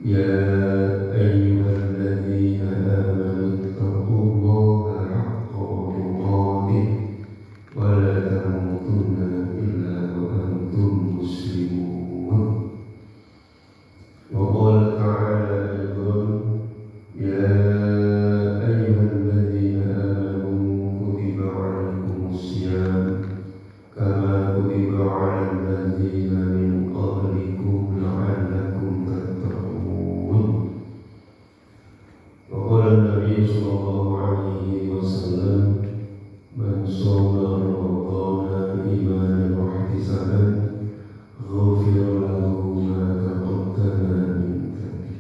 يا أيها الذين آمنوا اتقوا الله حق تقاته ولا تموتن إلا وأنتم مسلمون. وقال تعالى أيضا يا أيها الذين آمنوا كتب عليكم الصيام كما كتب على الذين من قبلكم لعلكم تتقون. وقال النبي صلى الله عليه وسلم من صام رمضان إيمانا واحتسابا غفر له ما تقدم من ذنبه.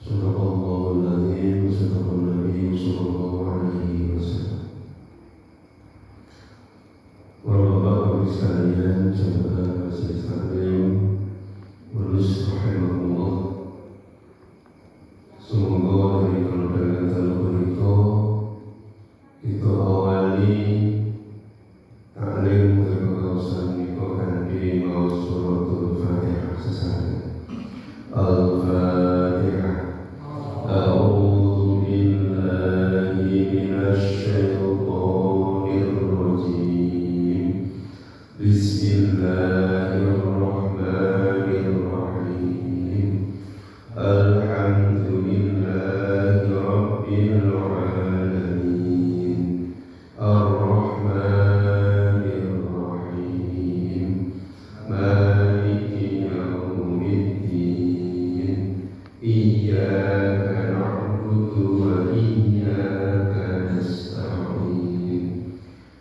صدق الله العظيم وصدق النبي صلى الله عليه wasallam. Bapak-bapak sekalian, sahabat majelis taklim, lulus rahimahullah. Semoga dari keluarga berikut kita awali taklim kekawasan itu kanthi maos suratul Fatihah sesane. Al-Fatihah. A'udzu billahi minasy syaithanir rajim. Bismillahirrahmanirrahim. Alhamdulillahi rabbil alamin. Ar-Rahmanir Rahim. Maliki yaumiddin. Iyyaka na'budu wa iyyaka nasta'in.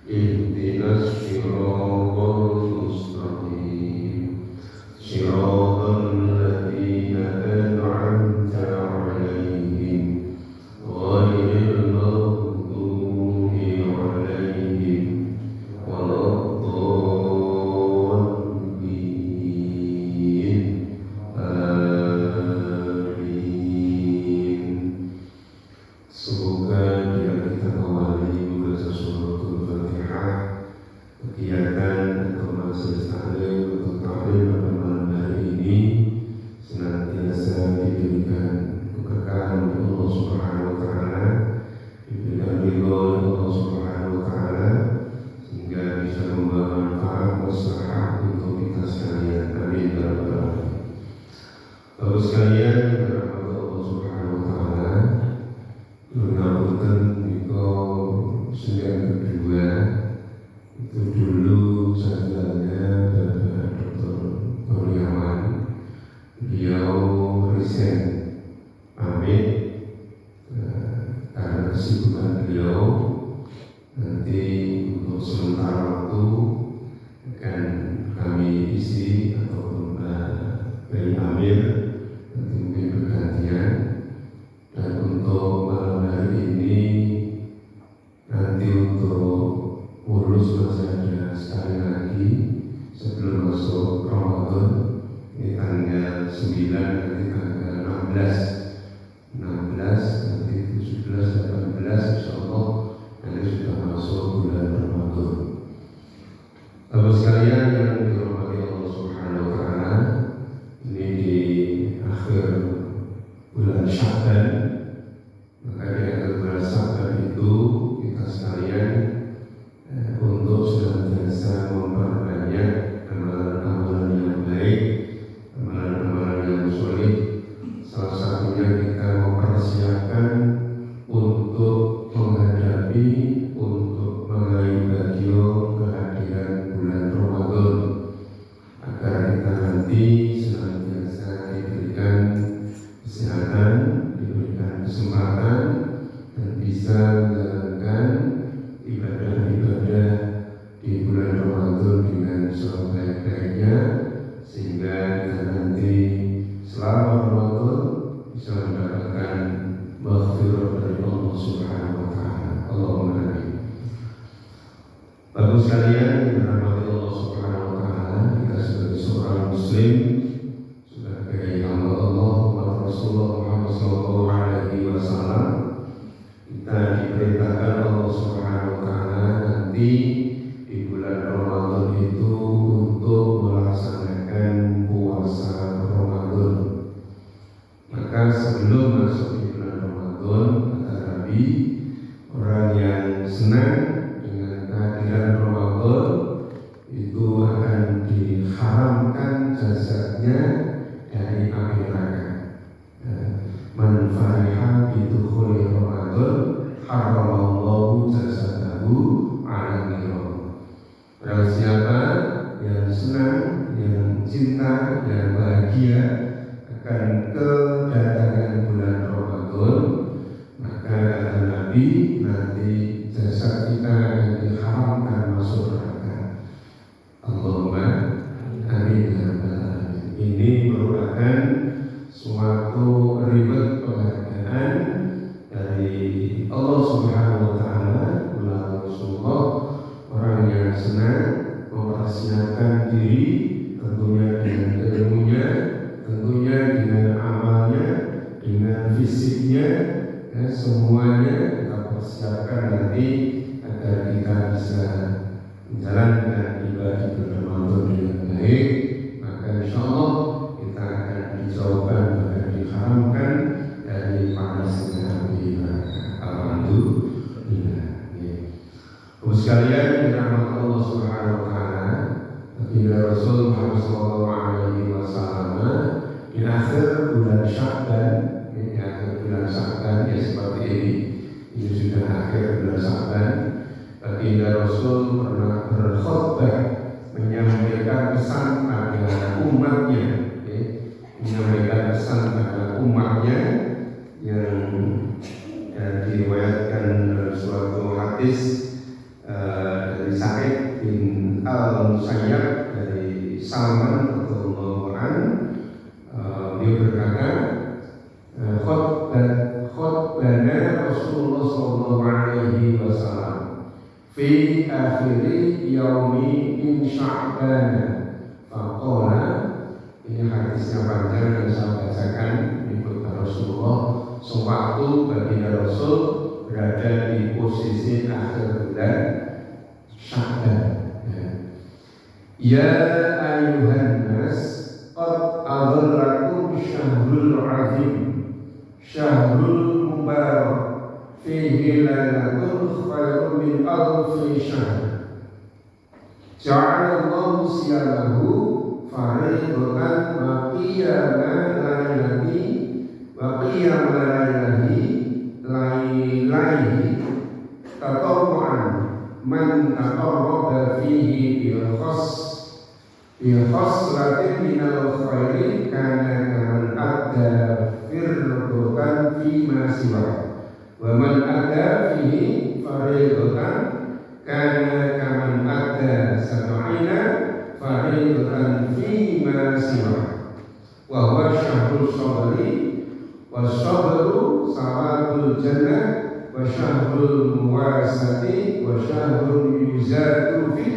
Ihdinas siratal mustaqim. Siratal ladzina an'amta 'alaihim ghairil maghdubi 'alaihim waladdallin. Amin. Semoga kita awali membaca suratul Fatihah, kegiatan atau majelis taklim atau taklim pada malam hari ini senantiasa diberikan keberkahan oleh Allah Subhanahu wa taala, diberikan ridho oleh Allah Subhanahu wa taala sehingga bisa membawa manfaat maslahah untuk kita sekalian. Amin ya rabbal alamin. Bapak sekalian yang dirahmati Allah Subhanahu wa taala, mengapunten niko sedang kedua itu dulu sajanya Bapak Dr. Kurniawan, beliau resign pamit karena kesibukan beliau. Nanti untuk sementara waktu akan kami isi atau beri amir, nanti mungkin bergantian. Dan untuk malam hari ini nanti untuk urus masih ada sekali lagi sebelum masuk Ramadan. Ini tanggal 9, nanti tanggal 16, nanti 17, 18 insyaallah nanti sudah masuk bulan Ramadan. Bapak sekalian yang dirahmati Allah Subhanahu wa taala, ini di akhir bulan Sya'ban, maka di akhir bulan Sya'ban itu kita sekalian untuk senantiasa memperbanyak amalan-amalan yang baik, amalan-amalan yang solid. Salah satunya kita mempersiapkan untuk menghadapi, untuk meraih bagio kehadiran bulan Ramadan, agar kita nanti senantiasa diberikan kesehatan, diberikan kesempatan, dan bisa menjalankan ibadah-ibadah di bulan Ramadan dengan sebaik-baiknya, sehingga kita nanti selama Ramadan bisa mendapatkan maghfirah dari Allah Subhanahu wa taala. Allahumma amin. Bapak sekalian yang dirahmati Allah Subhanahu wa taala, kita sebagai seorang muslim, sebagai hamba Allah umat Rasulullah Muhammad sallallahu alaihi wasallam, kita diperintahkan Allah Subhanahu wa taala nanti di bulan Ramadan itu untuk melaksanakan puasa Ramadan. dari api neraka. Man fariha bidukhuli Ramadan haramallahu jasadahu 'ala nar. Barang siapa yang senang, yang cinta, yang bahagia akan kedatangan bulan Ramadan, maka kata Nabi, nanti jasad kita akan diharamkan masuk neraka. Allahumma amin ya rabbal alamin. Ini merupakan suatu ribet penghargaan dari Allah Subhanahu wa taala melalui Rasulullah, orang yang senang mempersiapkan diri tentunya dengan ilmunya, tentunya dengan amalnya, dengan fisiknya, semuanya kita persiapkan nanti agar kita bisa menjalankan ibadah Ramadan dengan baik. Maka insya Allah kita akan dijauhkan dan diharamkan dari panasnya api neraka. Alhamdulillah. Bapak sekalian, dirahmati Allah Subhanahu wa taala, baginda Rasul Muhammad sallallahu alaihi wasallam di akhir bulan Sya'ban, di akhir bulan Sya'ban ya seperti ini sudah akhir bulan Sya'ban, baginda Rasul pernah berkhutbah menyampaikan pesan pada umatnya, menyampaikan pesan pada umatnya yang diriwayatkan dalam suatu hadis dari Sa'id bin Al-Musayyab dari Salman radhiyallahu anhu. Dia berkata, khutbana Rasulullah sallallahu alaihi wasallam fi akhiri yaumi min Sya'ban. Faqala, ini hadisnya panjang dan saya bacakan ikut Rasulullah. Sewaktu baginda Rasul berada di posisi akhir bulan Sya'ban. Ya ayuhan nas, qad adhallakum syahrul azim, syahrul mubarak, fihi lailatul khairun min alfi syahr. Ja'alallahu siyalahu fariidatan wa qiyama lailati wa qiyama lailaihi tatawwu'an man taqarraba fihi bil khaslatin minal khairi kana kaman adda firdatan fima siwa wa man adda fihi fariidatan kana kaman adda sab'ina fariidatan fima siwa wa huwa syahrul sabri wa sabru sawatul jannah wa syahrul muwasati wa syahrul yuzatu fi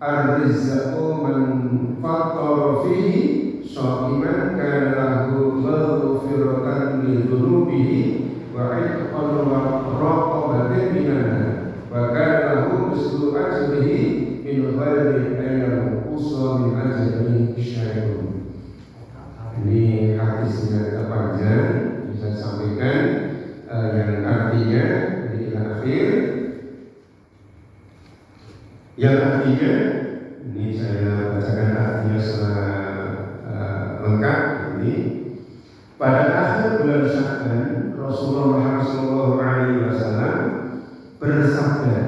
ar-rizqu man fattara fihi sha'iman kana lahu maghfiratan li dhunubihi wa 'itqan raqabatin minan wa kana lahu mislu ajrihi min ghairi an yanqusa min ajrihi syai'un. Ini hadisnya agak panjang, bisa sampaikan yang artinya di akhir, yang artinya ini saya bacakan artinya secara lengkap. Ini pada akhir bulan Sya'ban Rasulullah Muhammad SAW bersabda,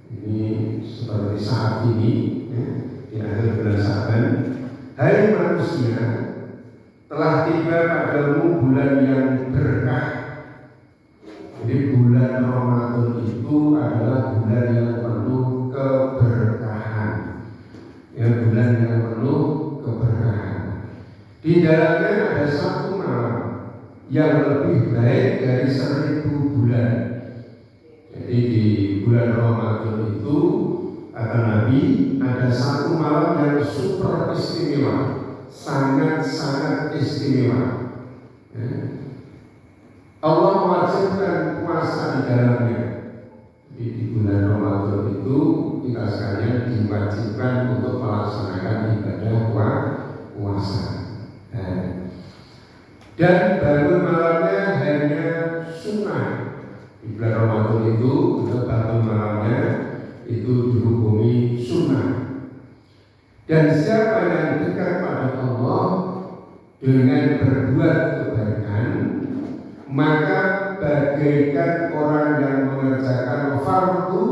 ini seperti saat ini di akhir bulan Sya'ban, hai manusia, telah tiba padamu bulan yang berkah. Jadi bulan Ramadan itu adalah bulan yang penuh keberkahan, ya, bulan yang penuh keberkahan. Di dalamnya ada satu malam yang lebih baik dari 1000 bulan. Jadi di bulan Ramadan itu kata Nabi ada satu malam yang super istimewa, sangat-sangat istimewa. Allah mewajibkan puasa di dalamnya. Di bulan Ramadan itu kita sekalian diwajibkan untuk melaksanakan ibadah puasa. Dan bangun malamnya hanya sunnah. Di bulan Ramadan itu untuk bangun malamnya itu dihukumi sunnah. Dan siapa yang dekat pada Allah dengan berbuat kebaikan, maka bagaikan orang yang mengerjakan fardu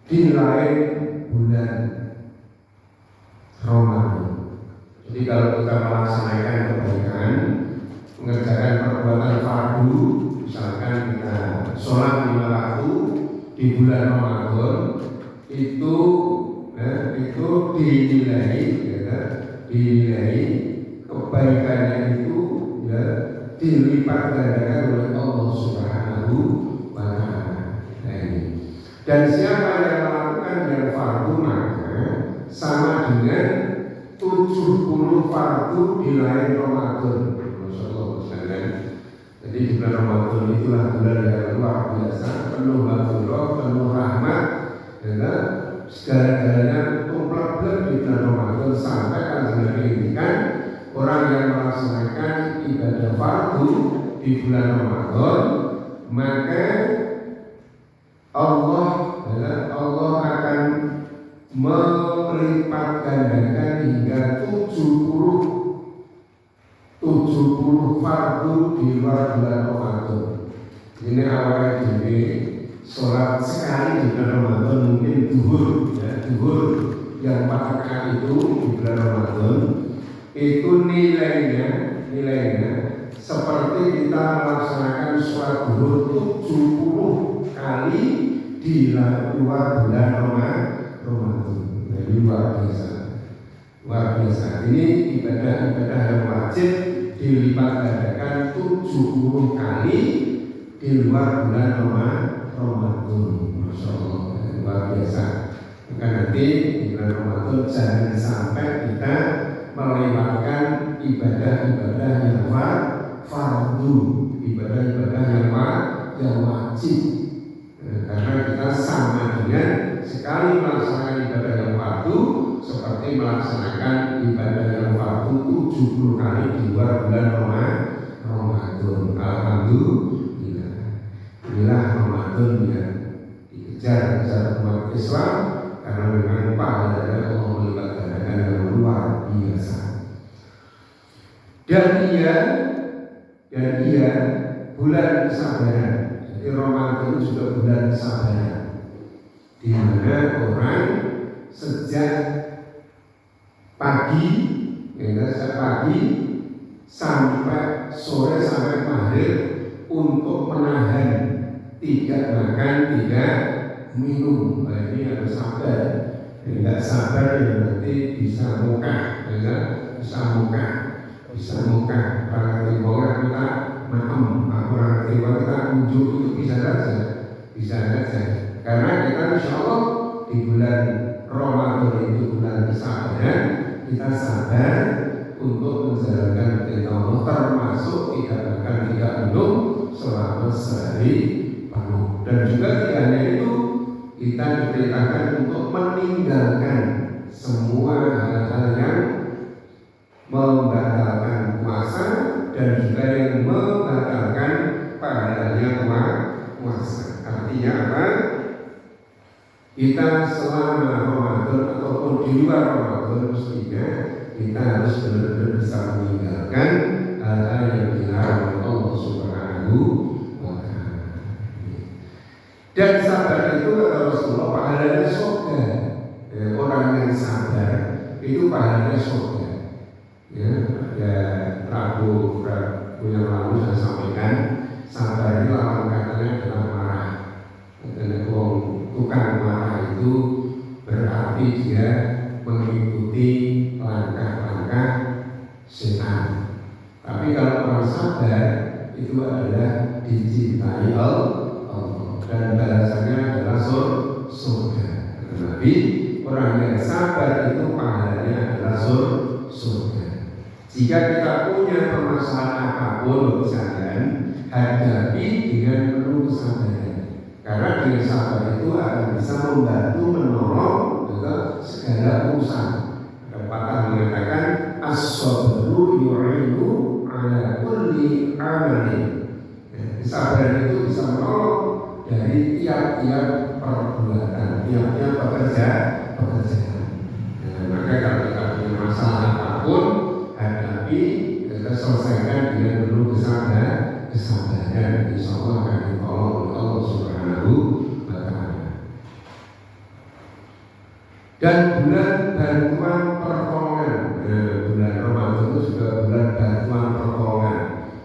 di lain bulan Ramadan. Jadi kalau kita melaksanakan kebaikan, mengerjakan perbuatan fardu, misalkan kita sholat 5 waktu di bulan Ramadan, itu dinilai kebaikannya itu dilipat gandakan oleh Allah Subhanahu wa Ta'ala. Dan siapa yang melakukan yang fardu, maka sama dengan 70 fardu di lain Ramadan. Masyaallah. Jadi di bulan Ramadan itulah bulan yang luar biasa, penuh maghfirah, penuh rahmat, segala-galanya komplek di bulan Ramadan. Sampai kan diinginkan orang yang melaksanakan ibadah fardu di bulan Ramadan, maka Allah akan melipat gandakan hingga 70 fardu di luar bulan Ramadan. Ini awalnya jadi sholat sekali di bulan Ramadan, mungkin duhur yang 4 rakaat itu di bulan Ramadan, itu nilainya seperti kita melaksanakan sholat duhur 70 kali di luar bulan Ramadan. Jadi luar biasa. Ini ibadah yang wajib dilipat gandakan 70 kali di luar bulan Ramadan. Masya Allah, luar biasa. Maka nanti di bulan Ramadan jangan sampai kita melewatkan ibadah-ibadah yang fardu, ibadah-ibadah yang wajib. Karena kita sama dengan sekali melaksanakan ibadah yang fardu seperti melaksanakan ibadah yang fardu 70 kali di luar bulan Ramadan. Alhamdulillah. Inilah Ramadan yang dikejar umat Islam, karena memang pahalanya Allah melipat gandakan yang luar biasa. Dan ia bulan kesabaran. Jadi Ramadan juga bulan kesabaran, di mana orang sejak pagi sampai sore sampai maghrib untuk menahan tidak makan, tidak minum. Nah, ini harus sabar. Tidak sabar ya berarti bisa mukah. Para timbangan kita maem, para timbangan kita unjuk itu bisa saja. Karena kita insya Allah di bulan Ramadan itu bulan kesabaran, kita sabar untuk menjalankan perintah Allah, termasuk tidak makan, tidak minum selama sehari penuh. Dan juga tidak hanya itu, kita diperintahkan untuk meninggalkan semua hal-hal yang membatalkan puasa dan juga yang membatalkan pahalanya puasa. Artinya apa? Kita selama Ramadan ataupun di luar Ramadan mestinya kita harus benar-benar bisa meninggalkan hal-hal yang dilarang oleh Allah Subhanahu wa Ta'ala. Dan sabar itu kata Rasulullah pahalanya surga. Orang yang sabar itu pahalanya surga. Rabu yang lalu saya sampaikan, sabar ini lawan katanya adalah marah. Tukang marah itu berarti dia mengikuti langkah-langkah setan. Tapi kalau orang sabar itu adalah dicintai Allah dan balasannya adalah surga. Tetapi orang yang sabar itu pahalanya adalah surga. Jika kita punya permasalahan apapun sekalian, hadapi dengan penuh kesabaran. Karena dengan sabar itu akan bisa membantu menolong segala urusan. Pepatah mengatakan as-sabru yu'inu ala kulli amalin. Kesabaran itu bisa menolong dari tiap-tiap perbuatan, tiap-tiap pekerjaan. Maka kalau kita punya masalah apapun, hadapi tapi kita selesaikan dengan penuh kesabaran, insya Allah akan ditolong oleh Allah Subhanahu wa Ta'ala. Dan bulan bantuan pertolongan, bulan Ramadan itu juga bulan bantuan pertolongan.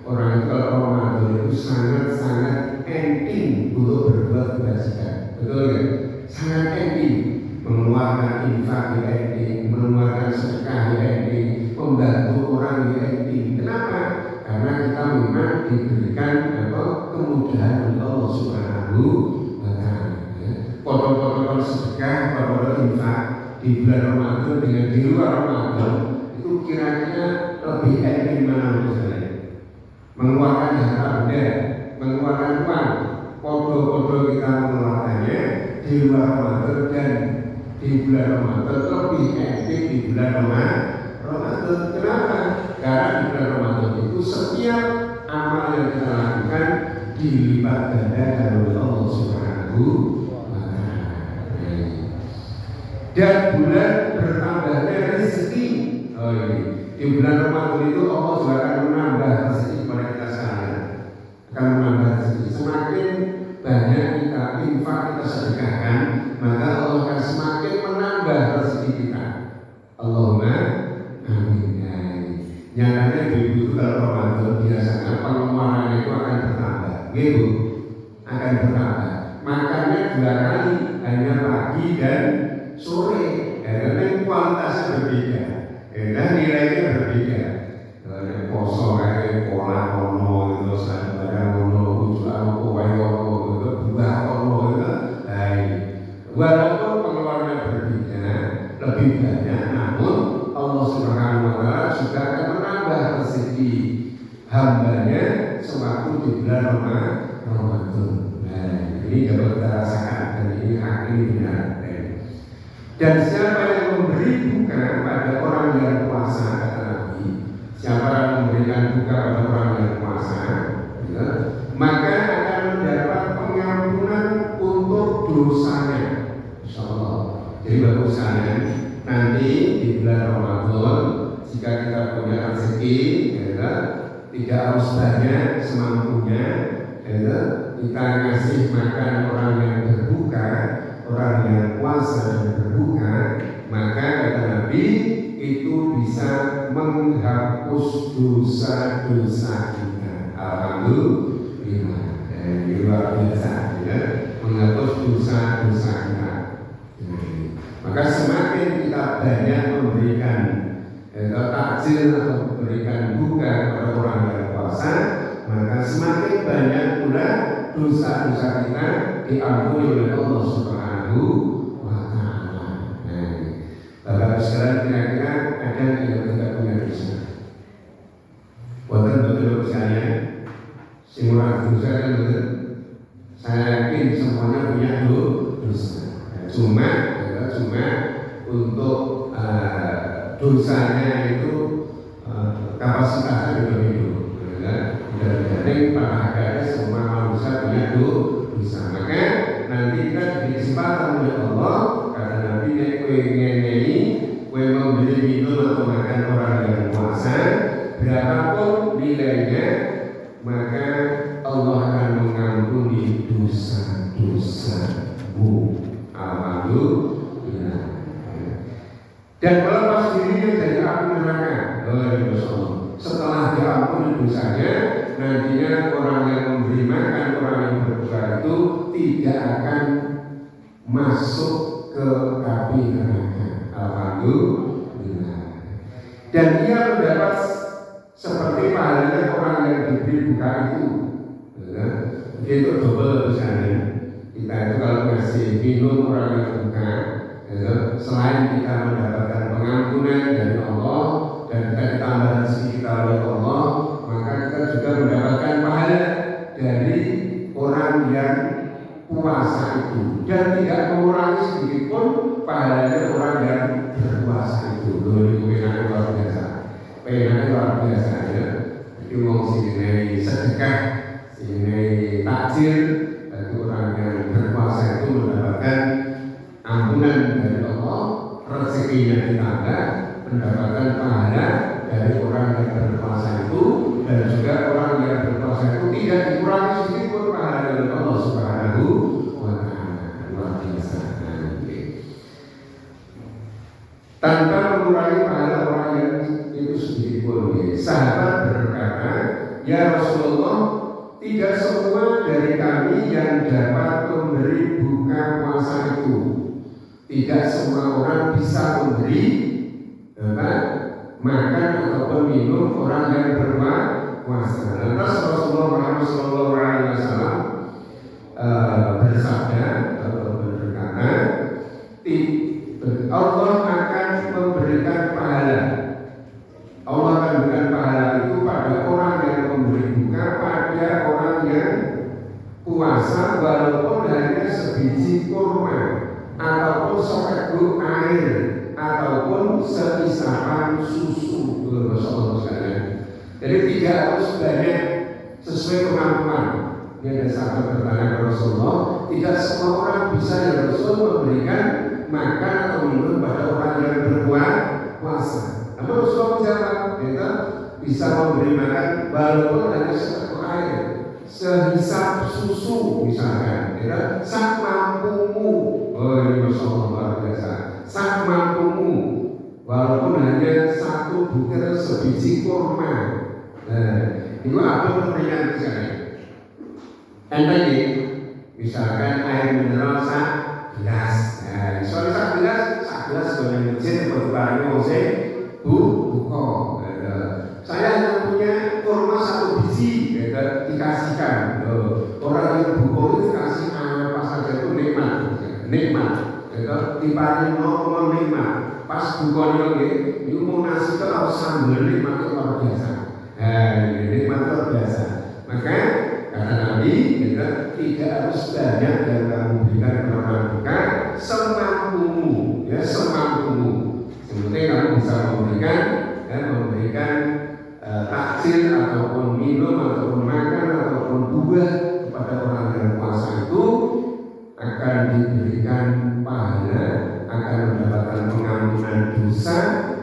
Orang itu kalau Ramadan itu sangat-sangat penting untuk berbuat kebajikan, betul ya? Sangat penting, mengeluarkan infak di penting, mengeluarkan sedekah di penting, membantu orang di penting. Kenapa? Karena kita memang diberikan kemudahan oleh Allah Subhanahu wa Ta'ala. Potong-potong sedekah, potong infak di bulan Ramadan dengan di luar Ramadan itu kira-kira lebih penting mana misalnya? Mengeluarkan harta benda, mengeluarkan uang, podo-podo kita mengeluarkannya di luar Ramadan dan di bulan Ramadan lebih penting di bulan Ramadan. Kenapa? Karena di bulan Ramadan itu setiap amal yang kita lakukan dilipat gandakan oleh Allah Subhanahu wa Ta'ala. Dan bulan bertambahnya rezeki. Di bulan Ramadan itu Allah juga akan menambah rezeki kepada kita sekalian. Akan menambah rezeki. Semakin banyak kita infak, kita sedekahkan, maka Allah akan semakin menambah rezeki kita. Allahumma amin. Nyatanya ibu itu kalau Ramadan biasanya pengeluarannya itu akan bertambah, gitu, akan bertambah. Makannya 2 kali, hanya pagi dan sore, karena kualitasnya berbeda, dan nilainya berbeda. Poso kayak pola kono itu, sadar kono, ujuan kono, itu buah kono itu, walaupun pengeluarannya berbeda, lebih banyak, namun Allah Subhanahu wa Ta'ala juga akan menambah rezeki hambanya sewaktu di bulan Ramadan. Nah, ini dapat kita rasakan dan ini hak ini benar. Dan siapa yang memberi buka pada orang yang puasa, kata Nabi, siapa yang memberikan buka pada orang yang puasa, ya, maka akan mendapat pengampunan untuk dosanya. Insya Allah. Jadi bagusnya nanti di bulan Ramadan, jika kita punya rezeki, ya, tidak harus banyak, semampunya, ya, kita ngasih makan orang yang berbuka, orang yang puasa dan berbuka, maka kata Nabi itu bisa menghapus dosa-dosa kita. Alhamdulillah, ini luar biasa, ya, menghapus dosa-dosa kita. Maka semakin kita banyak memberikan takjil atau memberikan buka kepada orang yang puasa, maka semakin banyak pula dosa-dosa kita diampuni oleh Allah Subhanahu wa Ta'ala. Bapak sekarang kira-kira ada yang tidak punya dosa? Buatan betul saya, semua dosa kan betul. Saya yakin semuanya punya dosa. Cuma untuk dosanya itu kapasitasnya beda-beda. Dari pada akhirnya semua manusia punya dosa. Maka nanti kita diberi kesempatan oleh Allah, kata Nabi, nek kowe ngene-ngene, kowe membeli minum atau makan orang yang puasa, berapapun nilainya, maka Allah akan mengampuni dosa-dosamu. Alhamdulillah. Dan melepas dirinya dari api neraka. Setelah diampuni dosanya, nantinya orang yang memberi makan orang yang berbuka itu tidak akan masuk ke api neraka. Alhamdulillah. Dan dia mendapat seperti pahalanya orang yang diberi buka itu. Itu double misalnya. Kita itu kalau ngasih minum orang yang buka, selain kita mendapatkan pengampunan dari Allah dan kita ditambah rezeki kita oleh Allah, maka kita juga mendapatkan pahala dari orang yang puasa itu, dan tidak mengurangi sedikit pun pahalanya orang yang berpuasa itu. Ini pengenannya luar biasa, ya. Jadi mau sini sedekah, sini takjil, bagi orang yang berpuasa itu mendapatkan ampunan dari Allah, rezekinya ditambah, mendapatkan pahala dari orang yang sahabat berkata, ya Rasulullah, tidak semua dari kami yang dapat memberi buka puasa itu. Tidak semua orang bisa memberi makan ataupun minum orang yang berpuasa. Lantas Rasulullah Muhammad SAW bersabda atau berkata, Allah akan memberikan pahala. Allah akan memberikan pahala itu pada orang yang memberi buka, pada orang yang puasa, walaupun hanya sebiji kurma ataupun seteguk air ataupun seisapan susu. Jadi tidak harus banyak, sesuai kemampuan. Ini ada sahabat bertanya kepada Rasulullah, tidak semua orang bisa ya Rasul memberikan makan atau minum pada orang yang berpuasa. Namun Rasulullah menjawab, kita bisa memberi makan walaupun hanya seteguk air, sehisap susu misalkan, ya, sak mampumu. Oh ini Masya Allah luar biasa. Sak mampumu, walaupun hanya satu butir sebiji kurma. Nah, itu apa memberikan misalnya? Entah misalkan air mineral sak gelas. Nah, soal sak gelas dengan masjid berbarang mose buko. Saya hanya punya kurma satu biji, dikasihkan. Orang yang buko itu dikasih apa saja itu nikmat. Dipari no nikmat. Pas bukonya itu mau nasi itu harus sambal nikmat itu luar biasa. Nikmat luar biasa. Maka kata Nabi, kita tidak harus banyak yang kamu berikan kepada bukan semampumu, ya semampumu. Sebenarnya kamu bisa memberikan takjil ataupun minum ataupun makan ataupun buah kepada orang yang puasa itu akan diberikan pahala, akan mendapatkan pengampunan dosa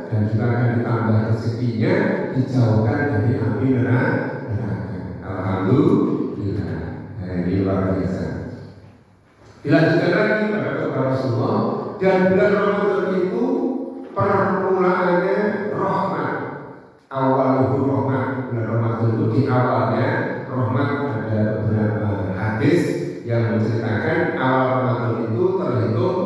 dan juga akan ditambah rezekinya, dijauhkan dari api neraka. Alhamdulillah. Ini luar biasa. Dilanjutkan lagi pada Rasulullah, dan bulan Ramadan itu permulaannya rahmat. Awal itu rahmat. Bulan Ramadan itu di awalnya rahmat. Ada beberapa hadis yang menceritakan awal Ramadan itu terhitung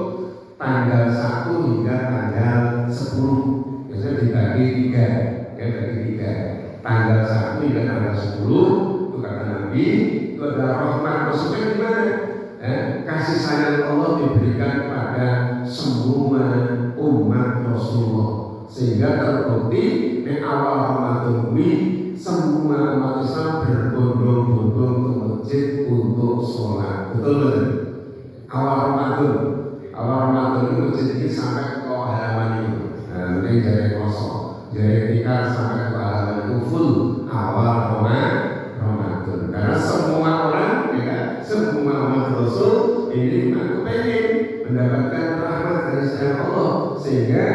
tanggal 1 hingga tanggal 10. Biasanya dibagi 3, ya bagi 3. Tanggal 1 hingga tanggal 10 itu kata Nabi itu adalah rahmat. Maksudnya gimana? Kasih sayang Allah diberikan kepada semua umat Rasulullah, sehingga terbukti di awal Ramadan ini semua umat Islam berbondong-bondong ke masjid untuk sholat. Betul? Awal Ramadan itu masjid ini sampai ke halaman itu. Mungkin jadi kosong, jadi tikar sampai ke halaman itu full awal Ramadan. Karena semua orang, ya, semua umat Rasul ini kepengen mendapatkan rahmat dari sayang Allah, sehingga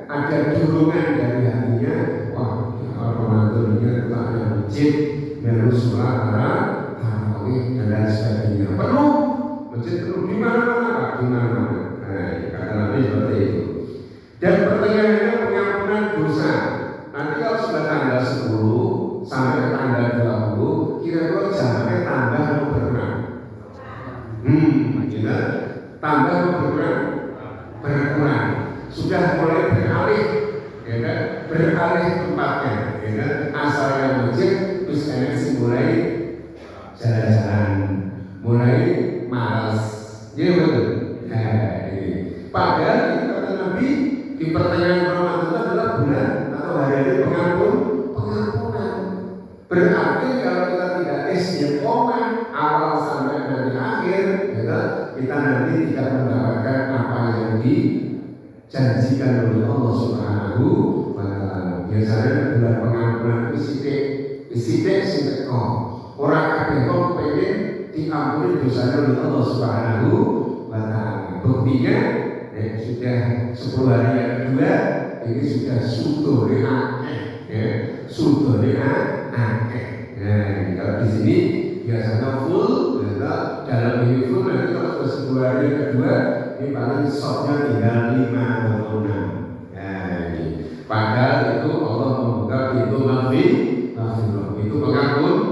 ada dorongan dari hatinya. Wah, Ramadan ini kita ada masjid, baru sholat tarawih dan lain sebagainya. Penuh, masjid penuh di mana-mana, di mana-mana. Nah, kata Nabi seperti itu. Dan pertanyaannya pengampunan dosa. Nanti kalau sudah tanggal 10 sampai tanggal 20, kira-kira jaraknya tambah atau berkurang? Kita tambah atau berkurang. Sudah mulai beralih, ya, beralih tempatnya, ya, asalnya masjid, terus energi mulai jalan-jalan, mulai malas, ya betul. Padahal kata Nabi di pertengahan Ramadan itu adalah bulan atau hari pengampunan. Berarti kalau kita tidak istiqomah awal sampai dari akhir, ya, kita nanti tidak mendapatkan apa yang dijanjikan oleh Allah Subhanahu wa Ta'ala. Biasanya bulan pengampunan itu sidik orang kabeh kok pengen diampuni dosanya oleh Allah Subhanahu wa Ta'ala. Buktinya sudah 10 hari yang kedua ini sudah sudore akeh, ya, sudore akeh. Nah, kalau di sini biasanya full, ya, dalam ini full, nanti kalau sudah 10 hari yang kedua ini paling shotnya tinggal 5 atau 6. Nah, ini padahal itu Allah membuka pintu maghfirah maghfirah. Itu pengampunan.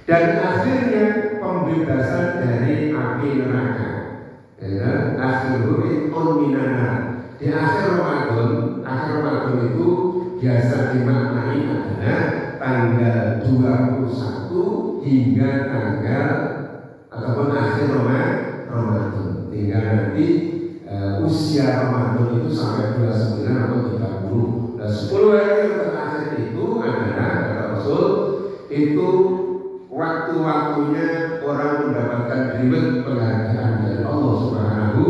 Dan akhirnya pembebasan dari api neraka. Akhirul minana. Di akhir Ramadan itu biasa dimaknai adalah tanggal 21 hingga tanggal ataupun akhir Ramadan. Tinggal nanti usia Ramadan itu sampai 29 atau 30. Dan 10 hari yang terakhir itu adalah kata Rasul itu waktu-waktunya orang mendapatkan reward penghargaan dari Allah Subhanahu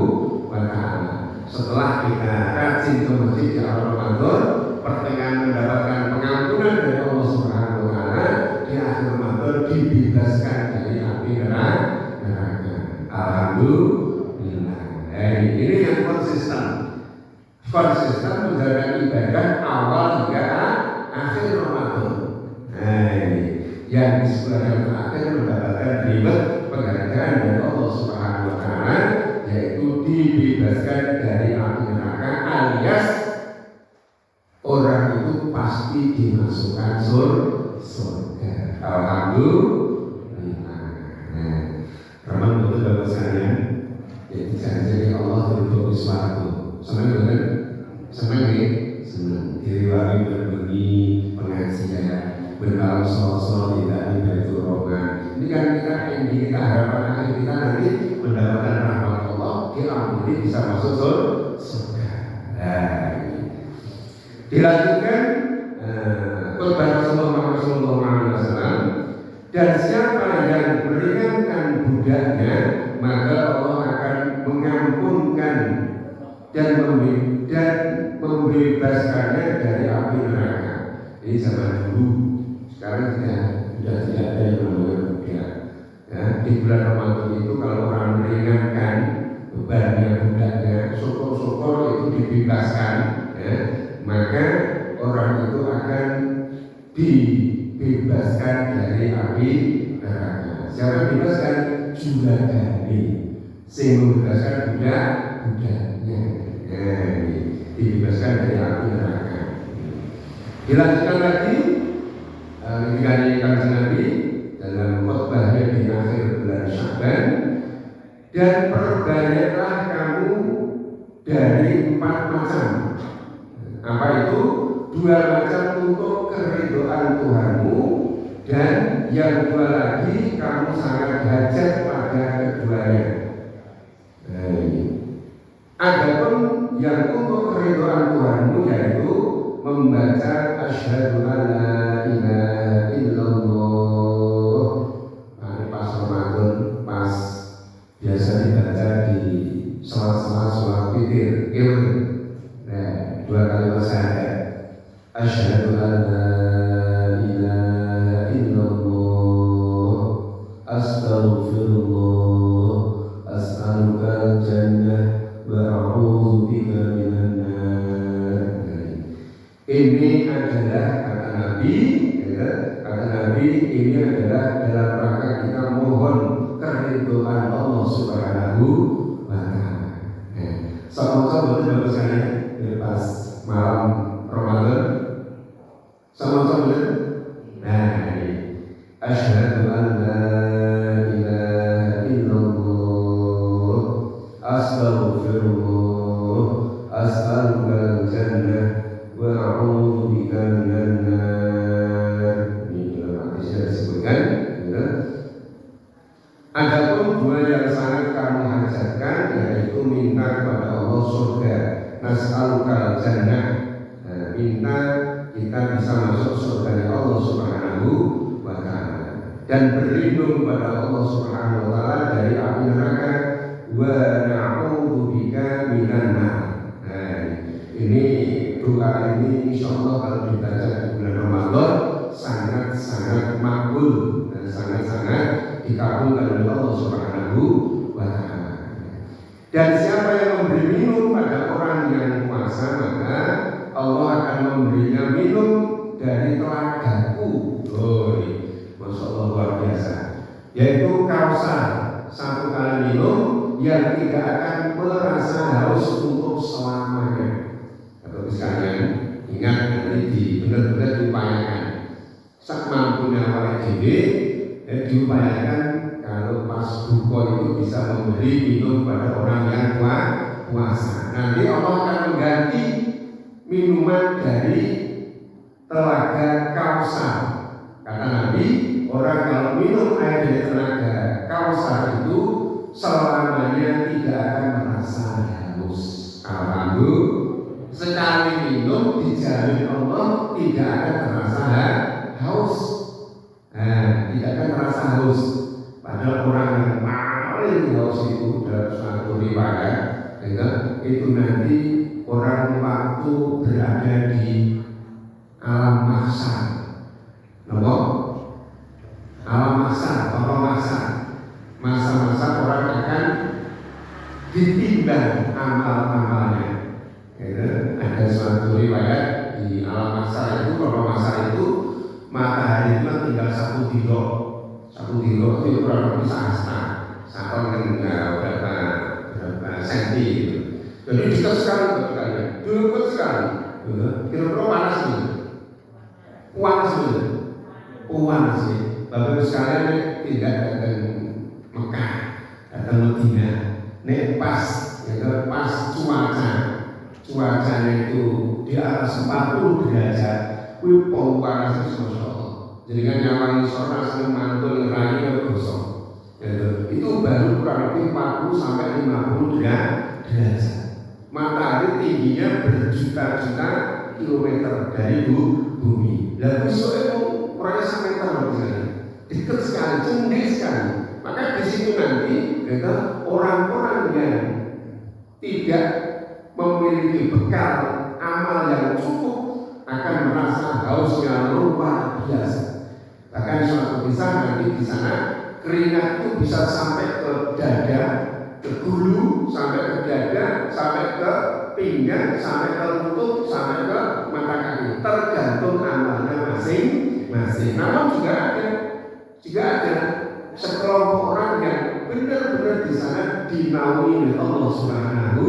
wa Ta'ala. Setelah kita rajin ke masjid di awal Ramadan, pertengahan mendapatkan pengampunan dari Allah Subhanahu wa Ta'ala, di akhir Ramadan dibebaskan dari api neraka. Alhamdulillah. Ini yang konsisten menjalankan ibadah awal hingga akhir Ramadan. Yang disebut yang terakhir mendapatkan reward penghargaan dari Allah Subhanahu wa Ta'ala, yaitu dibebaskan dari api neraka, alias orang itu pasti dimasukkan surga. Alhamdulillah. Rahman betul bapak sekalian, jadi janji Allah untuk sesuatu. Senang kan? Senang ya? Senang. Diriwari berbagi pengajian, berbalas sosok tidak itu rogan. Ini kan kita harapan akhir kita nanti mendapatkan rahmat Allah, diampuni bisa masuk surga. Dilanjutkan khutbah Rasulullah SAW. Dan siapa yang meringankan budaknya, maka Allah akan mengampunkan dan membebaskannya dari api neraka. Ini zaman dulu. Sekarang sudah tidak ada yang namanya budak. Di bulan Ramadan itu kalau orang meringankan bebannya budaknya, syukur-syukur itu dibebaskan, maka orang itu akan dibebaskan dari api neraka. Siapa yang dibebaskan? Juragani, sehingga membebaskan budaknya, dibebaskan dari api neraka. Dilanjutkan lagi dari Kanjeng Nabi dalam khutbahnya di akhir bulan Sya'ban, dan perbanyaklah kamu dari 4 macam. Apa itu? 2 macam untuk keridhaan Tuhanmu, dan yang 2 lagi kamu sangat hajat pada keduanya. Adapun yang untuk keridhaan Tuhanmu yaitu membaca asyhadu alla ilaha illallah. Pas Ramadan, pas biasa dibaca di sholat witir, 2 kalimat syahadat. Asyhadu alla ilaha illallah, astaghfirullah, as'aluka jannah wa a'udzu bika minan nar. Ini adalah kata Nabi, ini adalah dalam rangka kita mohon keridhaan Allah Subhanahu wa Ta'ala. Sama-sama betul bapak sekalian, pas malam Ramadan, sama-sama betul. Asyhadu an la ilaha illallah, astaghfirullah, as'aluka jannah wa a'udzu bika minan nar. Ini dalam hadisnya disebutkan. Adapun 2 yang sangat kamu hajatkan, yaitu minta kepada Allah surga, nas'aluka jannah, minta kita bisa masuk surga Allah Subhanahu wa Ta'ala, dan berlindung kepada Allah Subhanahu wa Ta'ala dari api neraka, wa na'udzu bika minan nar. Ini doa ini insyaallah kalau dibaca di bulan Ramadan sangat-sangat makbul dan sangat-sangat dikabulkan oleh Allah Subhanahu wa Ta'ala. Dan siapa yang memberi minum pada orang yang puasa, maka Allah akan memberinya minum dari telagaku. Masya Allah, luar biasa. Yaitu kausar, 1 kali minum yang tidak akan merasa haus untuk selamanya. Atau sekalian, Ingat nanti benar-benar diupayakan sakmampunya awake dhewe, diupayakan kalau pas buka itu bisa memberi minum pada orang yang puasa. Nanti Allah akan mengganti minuman dari telaga Kausar. Kata Nabi, orang kalau minum air dari telaga Kausar itu selamanya tidak akan merasa haus. Alhamdulillah, sekali minum dijamin Allah tidak akan terasa haus. Tidak akan terasa haus. Padahal orang yang paling haus itu dalam suatu riwayat, itu nanti orang waktu berada di alam mahsyar. Napa? Alam mahsyar, para mahsyar. Masa-masa orang akan ditimbang amal-amalnya. Ada suatu riwayat di alam mahsyar itu, para mahsyar itu matahari itu tinggal satu dirok itu kurang lebih sehasta, sampai berapa senti gitu. Jadi dekat sekali kalian, dekat sekali. Kira-kira panas nih, panas nih. Bapak sekalian tidak datang Mekah, datang Medina. Nek pas cuacanya itu di atas 40 derajat, kuwi panas masya Allah. Jadi kan nyawangi sore seneng mantul ngerangi kalau gosok. Itu baru kurang lebih 40 sampai 50 derajat. Matahari tingginya berjuta-juta kilometer dari bumi. Dan besok itu orangnya sampai terlalu dekat sekali, cenderung sekali. Maka di situ nanti orang-orang yang tidak memiliki bekal amal yang cukup akan merasa hausnya luar biasa. Bahkan suatu kisah nanti di sana keringat itu bisa sampai ke dada, ke hulu, sampai ke dada, sampai ke pinggang, sampai ke lutut, sampai ke mata kaki. Tergantung amalnya masing-masing. Namun juga ada sekelompok orang yang benar-benar di sana dinaungi oleh Allah Subhanahu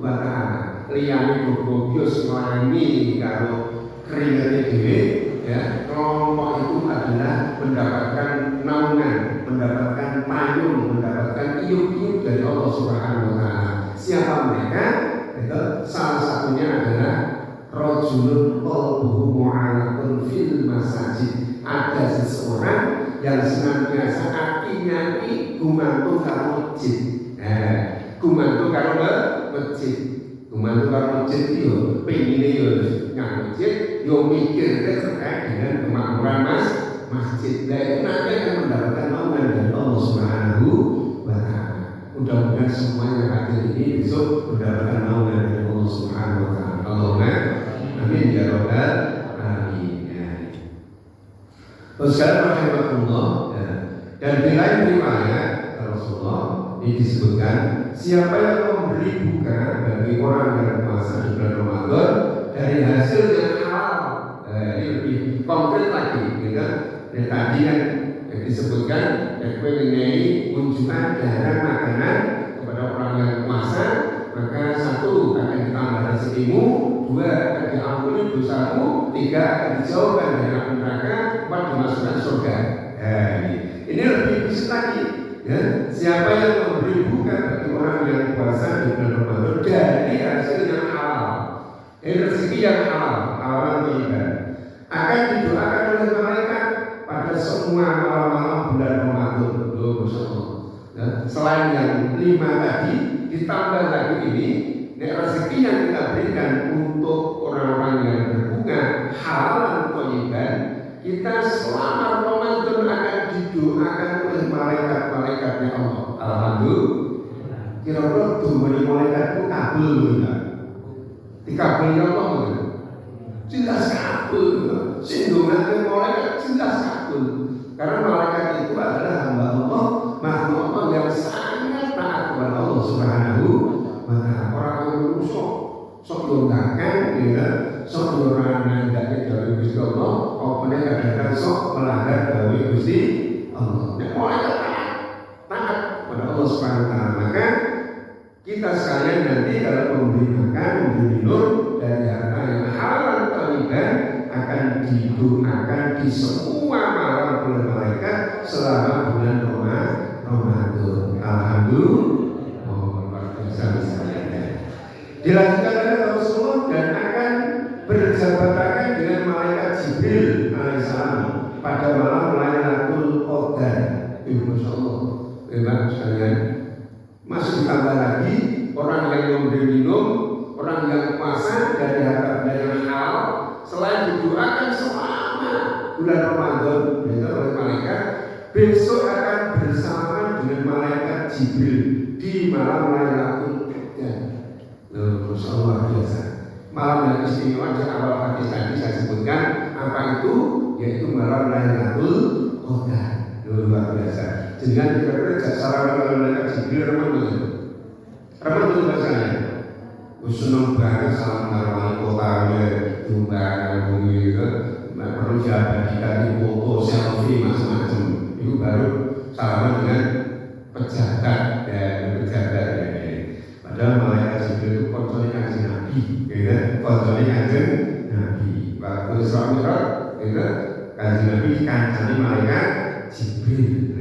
wa Ta'ala. Liyane bobios nglangi karo keringatnya dhewe, ya, kelompok itu adalah mendapatkan naungan, mendapatkan payung, mendapatkan iup-iup dari Allah Subhanahu wa Ta'ala. Siapa mereka? Itu salah satunya adalah rajulun qalbuhu mu'allaqun fil masajid. Ada seseorang yang senantiasa hatinya gumantung karo masjid. Gumantung karo masjid. Gumantung karo masjid yo pengine yo nang masjid yo mikir terkait dengan kemakmuran masjid. Nah, itu nanti akan mendapatkan naungan dari Allah Subhanahu wa Ta'ala. Mudah-mudahan semua yang hadir ini besok mendapatkan naungan dari Allah Subhanahu wa Ta'ala. Allahumma amin ya rabbal alamin. Wassalamualaikum warahmatullahi wabarakatuh. Dan di lain riwayat Rasulullah ini disebutkan, siapa yang memberi buka bagi orang yang puasa di bulan Ramadan dari hasil yang halal, ini lebih konkret lagi, gitu. Dan tadi yang disebutkan yang mengenai kunjungan darah makanan kepada orang yang puasa, maka 1 akan ditambah rezekimu, 2 akan diampuni dosamu, 3 akan dijauhkan dari api neraka, 4 dimasukkan surga. Ini lebih bisa lagi, ya. Siapa yang memberi buka bagi orang yang puasa di bulan Ramadan dari hasil yang halal, rezeki yang halal thayyibah, akan didoakan oleh malaikat pada semua malam-malam bulan Ramadan. Ya. Selain yang 5 tadi, ditambah lagi ini, rezeki yang kita berikan untuk orang-orang yang berbunga halal thayyibah, kita selama Ramadan akan didoakan oleh malaikat-malaikatnya Allah. Alhamdulillah. Kira-kira doa malaikat itu kabul enggak? Dikabulnya Allah enggak? Jelas kabul. Sindungan malaikat jelas kabul. Karena malaikat itu adalah hamba Allah, makhluk Allah yang sangat taat kepada Allah Subhanahu wa Ta'ala. Orang yang sok lontakan, ya, sok orang yang dari Gusti Allah, opene kadang-kadang sok melanggar dari Gusti Allah. Nek malaikat taat pada Allah Subhanahu wa Ta'ala, maka kita sekalian nanti kalau memberi makan, memberi minum dari harta yang halal didoakan di semua malam oleh malaikat selama bulan Ramadan. Alhamdulillah. Luar biasa misalnya. Dilanjutkan oleh Rasulullah dan akan berjabat tangan dengan malaikat Jibril alaihissalam pada malam Lailatul Qadar. Masya Allah. Bapak sekalian, masih ditambah lagi orang yang memberi minum, orang yang puasa dari harta yang halal, selain didoakan selama bulan Ramadan oleh malaikat, besok akan bersalaman dengan malaikat Jibril di malam Lailatul Qadar. Masya Allah biasa. Malam yang istimewa di awal hadis tadi saya sebutkan apa itu, yaitu malam Lailatul Qadar. Luar biasa. Dengan kira-kira salam malaikat Jibril Rahman itu bahasanya. Senang banget salam malaikat kotanya, jumlah bumi itu, perlu diabadikan di foto, selfie macam-macam. Itu baru salaman dengan pejabat dan pejabat. Padahal malaikat Jibril itu konsolnya kanjeng Nabi, konsolnya kanjeng Nabi. Waktu Isra Mi'raj, kanjeng Nabi kanjeng malaikat Jibril.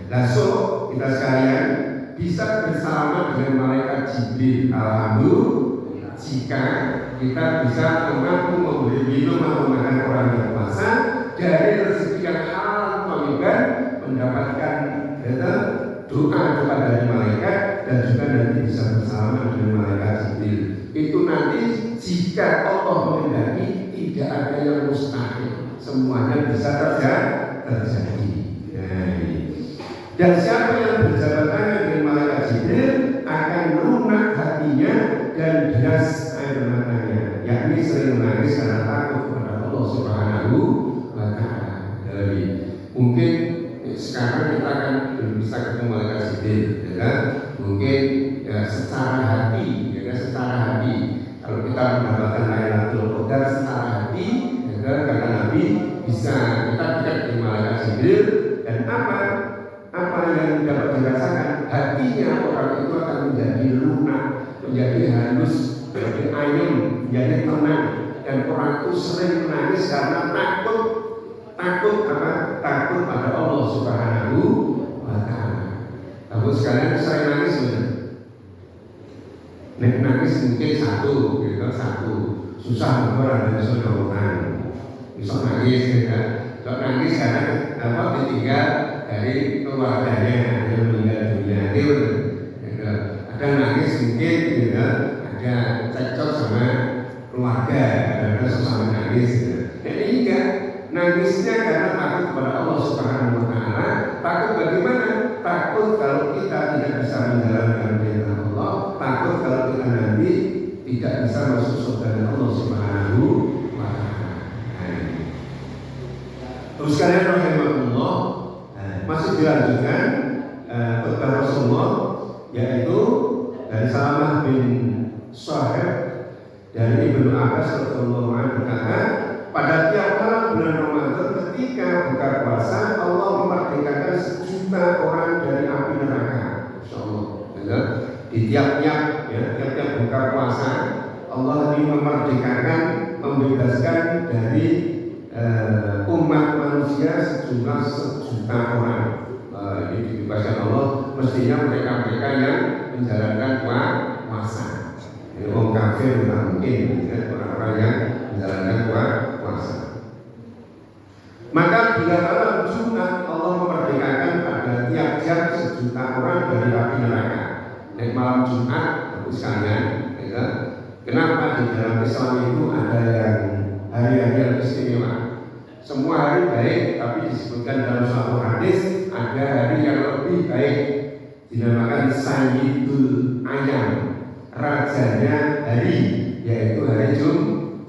Langsung kita sekalian bisa bersalaman dengan malaikat Jibril. Alhamdulillah, jika kita bisa mampu memberi minum atau makan orang yang puasa dari rezeki yang halal thayyiban, mendapatkan doa dari malaikat dan juga nanti bisa bersalaman dengan malaikat Jibril. Itu nanti jika Allah menghendaki tidak ada yang mustahil, semuanya bisa terjadi. Dan siapa yang berjabat tangan dengan malaikat Jibril akan lunak hatinya dan deras air matanya, yakni sering menangis karena takut kepada Allah Subhanahu wa Ta'ala. Jadi mungkin sekarang kita akan belum bisa ketemu malaikat Jibril, ya kan? Mungkin ya, secara hati, ya kan? Secara hati. Kalau kita mendapatkan Lailatul Qadar secara hati, ya kan? Karena Nabi bisa kita dekat dengan malaikat Jibril dan apa yang dapat dirasakan, hatinya orang itu akan menjadi lunak, menjadi halus, menjadi ayem, menjadi tenang, dan orang itu sering menangis karena takut pada Allah Subhanahu wa Ta'ala. Takut sekalian sering nangis benar. Nangis mungkin satu, susah orang yang sudah orang bisa nangis, ya. Kalau nangis karena ditinggal dari keluarganya yang meninggal dunia itu, ada nangis mungkin, ada cekcok sama keluarga, ada sesama nangis. Jadi enggak, nangisnya karena takut kepada Allah Subhanahu wa Ta'ala. Takut bagaimana? Takut kalau kita tidak bisa menjalankan perintah Allah, takut kalau kita nanti tidak bisa masuk surga Allah Subhanahu wa Ta'ala. Terus kalian rahimahullah, masih dilanjutkan khutbah Rasulullah, yaitu dari Salamah bin Syahab dari Ibnu Abbas radhiyallahu anhu berkata, pada tiap malam bulan Ramadan ketika buka puasa, Allah memerdekakan sejuta orang dari api neraka. Insyaallah. Di tiap-tiap buka puasa, Allah ini memerdekakan, membebaskan dari umat manusia sejumlah sejuta orang. Ini dibebaskan Allah. Mestinya mereka yang menjalankan puasa. Ini orang kafir tidak mungkin, orang-orang yang menjalankan puasa. Maka bila malam Jumat Allah memerdekakan pada tiap jam sejuta orang dari api neraka. Dan malam Jumat, Bapak sekalian, kenapa di dalam Islam itu ada yang hari-hari yang istimewa? Semua hari baik, tapi disebutkan dalam suatu hadis ada hari yang lebih baik, dinamakan Sayyidul Ayam, rajanya hari, yaitu hari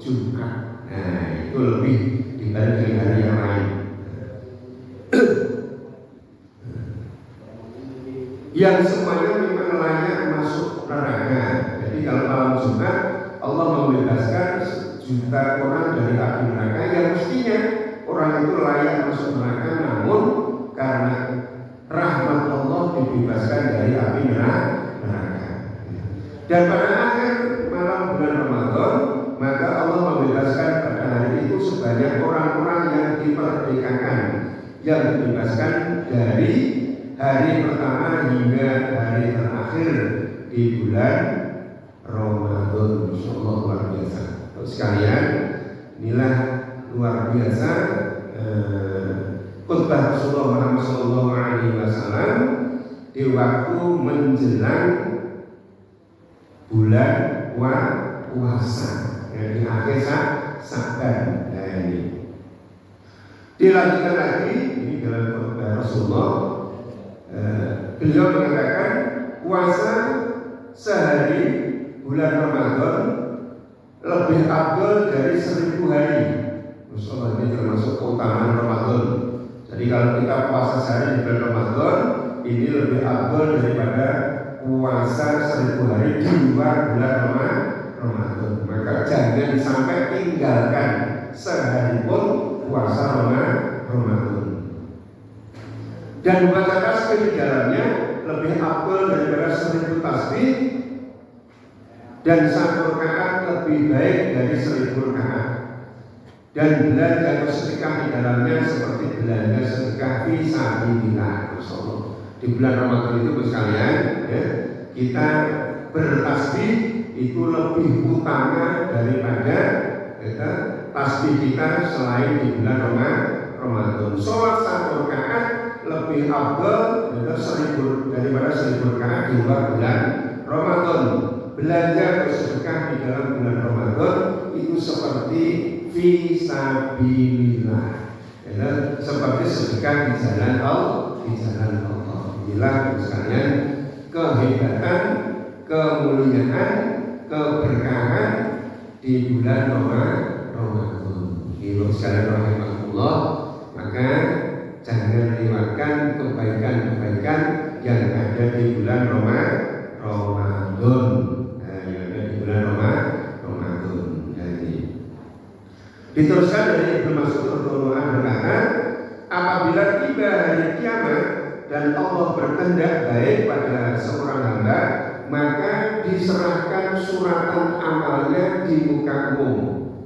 Jumat. Nah, itu lebih dibanding hari yang lain. Yang semuanya memang layak masuk neraka. Jadi kalau malam Jumat Allah membebaskan sejuta orang dari api neraka yang mestinya orang itu layak masuk neraka, namun karena rahmat Allah dibebaskan dari api neraka. Dan pada akhir malam bulan Ramadan, maka Allah membebaskan pada hari itu sebanyak orang-orang yang diperdekakan, yang dibebaskan dari hari pertama hingga hari terakhir di bulan Ramadan. Insyaallah luar biasa. Terus sekalian, inilah luar biasa khutbah Rasulullah Muhammad SAW di waktu menjelang bulan puasa, di akhir Sa'ban. Nah, ini dilanjutkan lagi, ini dalam khutbah Rasulullah. Beliau mengatakan puasa sehari bulan Ramadan lebih afdal dari 1000 hari. Maksudnya ini termasuk keutamaan Ramadan. Jadi kalau kita puasa sehari di bulan Ramadan, ini lebih afdal daripada puasa 1000 hari di luar bulan Ramadan. Maka jangan sampai tinggalkan sehari pun puasa Ramadan. Dan membaca tasbih di dalamnya lebih afdal daripada 1000 tasbih, dan 1 rakaat lebih baik dari 1000 rakaat. Dan belanja bersedekah di dalamnya seperti belanja sedekah fi sabilillah. Masyaallah. Di bulan Ramadan itu sekalian, ya, kita bertasbih itu lebih utama daripada tasbih kita selain di bulan Ramadan. Sholat 1 rakaat lebih afdal daripada 1000 rakaat di luar bulan Ramadan. Belanja bersedekah di dalam bulan Ramadan itu seperti fisabilillah, ya, seperti sedekah di jalan Allah. Inilah sekalian kehebatan, kemuliaan, keberkahan di bulan Ramadan. Ini sekalian rahimahullah, maka jangan lewatkan kebaikan-kebaikan yang ada di bulan Ramadan. Diteruskan dari Ibnu Mas'ud radhiyallahu anhu berkata, apabila tiba hari kiamat dan Allah berkehendak baik pada seorang hamba, maka diserahkan suratan amalnya di muka umum.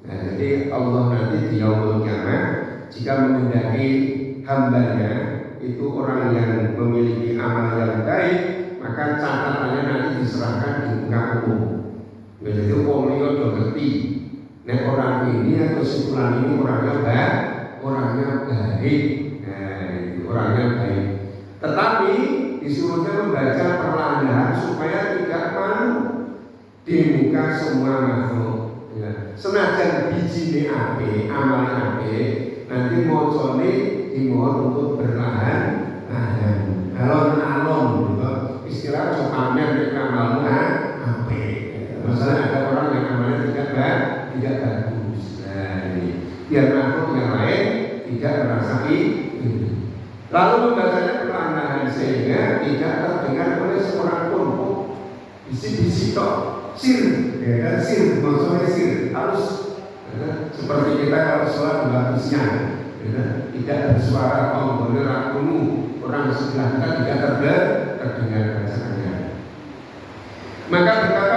Nah, jadi Allah nanti di yaumul kiamat jika menghendaki hambanya itu orang yang memiliki amal yang baik, maka catatannya nanti diserahkan di muka umum. Jadi wong liya do ngerti nek orang ini atau simpulan ini orangnya baik. Nah, orangnya baik. Tetapi disuruhnya membaca perlahan supaya tidak malu di muka semua makhluk. Ya. Senajan biji ape, amal ape, nanti mocone dimohon untuk berlahan. Alon-alon, gitu. Istilah sopamen di amalmu ape. Masalah ada orang yang amalnya tidak bagus. Nah, ini biar makhluk yang lain tidak merasai ini. Lalu membacanya perlahan sehingga tidak terdengar oleh seorang pun. Bisi-bisi tok, sir, ya kan, sir, maksudnya sir harus seperti kita kalau sholat berlapisnya, ya, tidak bersuara tonggoler rakunu, orang sebelah kita tidak terdengar bacaannya. Maka berkata